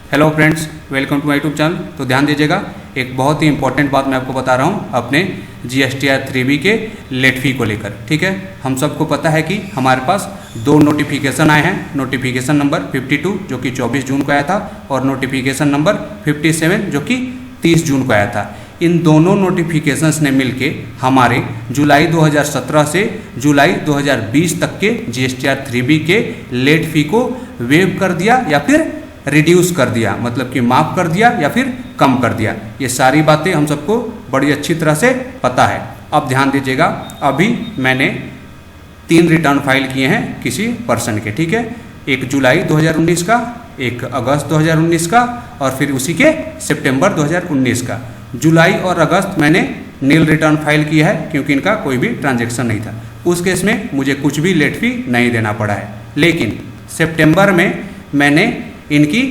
Hello friends, welcome to my YouTube channel. तो ध्यान दीजिएगा, एक बहुत ही इंपॉर्टेंट बात मैं आपको बता रहा हूँ अपने GSTR 3B के लेट फी को लेकर। ठीक है, हम सबको पता है कि हमारे पास दो नोटिफिकेशन आए हैं। नोटिफिकेशन नंबर 52 जो कि 24 जून को आया था और नोटिफिकेशन नंबर 57 जो कि 30 जून को आया था। इन दोनों नोटिफिकेशंस ने मिलके हमारे जुलाई 2017 से जुलाई 2020 तक के GSTR 3B के लेट फी को वेव कर दिया या फिर रिड्यूस कर दिया, मतलब कि माफ़ कर दिया या फिर कम कर दिया। ये सारी बातें हम सबको बड़ी अच्छी तरह से पता है। अब ध्यान दीजिएगा, अभी मैंने 3 रिटर्न फाइल किए हैं किसी पर्सन के। ठीक है, एक जुलाई 2019 का, एक अगस्त 2019 का और फिर उसी के सितंबर 2019 का। जुलाई और अगस्त मैंने नील रिटर्न फाइल किया है क्योंकि इनका कोई भी ट्रांजैक्शन नहीं था। उस केस में मुझे कुछ भी लेट फी नहीं देना पड़ा है। लेकिन सितंबर में मैंने इनकी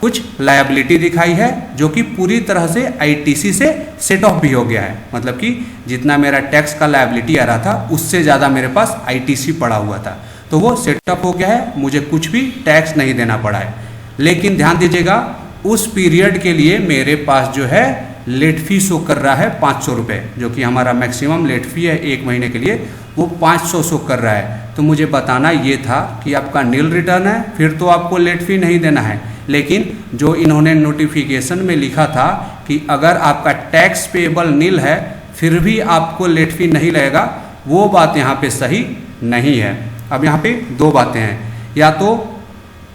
कुछ लायबिलिटी दिखाई है जो कि पूरी तरह से ITC से सेट ऑफ भी हो गया है। मतलब कि जितना मेरा टैक्स का लायबिलिटी आ रहा था उससे ज़्यादा मेरे पास ITC पड़ा हुआ था, तो वो सेटअप हो गया है, मुझे कुछ भी टैक्स नहीं देना पड़ा है। लेकिन ध्यान दीजिएगा, उस पीरियड के लिए मेरे पास जो है लेट फी शो कर रहा है 500 रुपये, जो कि हमारा मैक्सिमम लेट फी है एक महीने के लिए, वो 500 शो कर रहा है। तो मुझे बताना ये था कि आपका नील रिटर्न है, फिर तो आपको लेट फी नहीं देना है। लेकिन जो इन्होंने नोटिफिकेशन में लिखा था कि अगर आपका टैक्स पेएबल नील है फिर भी आपको लेट फी नहीं लगेगा, वो बात यहाँ पे सही नहीं है। अब यहाँ पे दो बातें हैं, या तो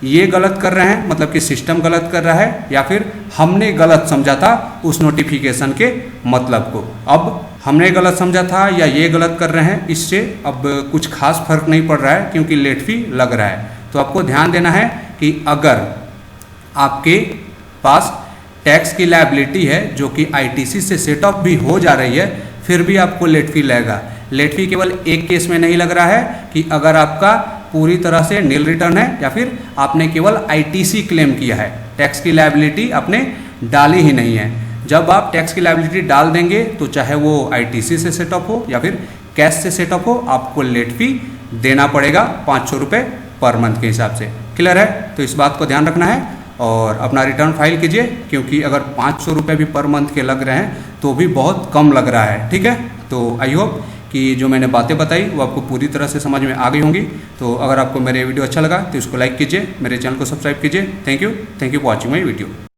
ये गलत कर रहे हैं, मतलब कि सिस्टम गलत कर रहा है, या फिर हमने गलत समझा था उस नोटिफिकेशन के मतलब को। अब हमने गलत समझा था या ये गलत कर रहे हैं, इससे अब कुछ खास फर्क नहीं पड़ रहा है क्योंकि लेट फी लग रहा है। तो आपको ध्यान देना है कि अगर आपके पास टैक्स की लायबिलिटी है जो कि ITC से सेट ऑफ भी हो जा रही है, फिर भी आपको लेट फी लगेगा। लेट फी केवल एक केस में नहीं लग रहा है कि अगर आपका पूरी तरह से नील रिटर्न है या फिर आपने केवल ITC क्लेम किया है, टैक्स की लायबिलिटी आपने डाली ही नहीं है। जब आप टैक्स की लायबिलिटी डाल देंगे तो चाहे वो ITC से सेट ऑफ हो या फिर कैश से सेट ऑफ हो, आपको लेट फी देना पड़ेगा 500 रुपये पर मंथ के हिसाब से। क्लियर है? तो इस बात को ध्यान रखना है और अपना रिटर्न फाइल कीजिए, क्योंकि अगर 500 रुपये भी पर मंथ के लग रहे हैं तो भी बहुत कम लग रहा है। ठीक है, तो आई होप कि जो मैंने बातें बताई वो आपको पूरी तरह से समझ में आ गई होंगी। तो अगर आपको मेरे वीडियो अच्छा लगा तो इसको लाइक कीजिए, मेरे चैनल को सब्सक्राइब कीजिए। Thank you for watching my video.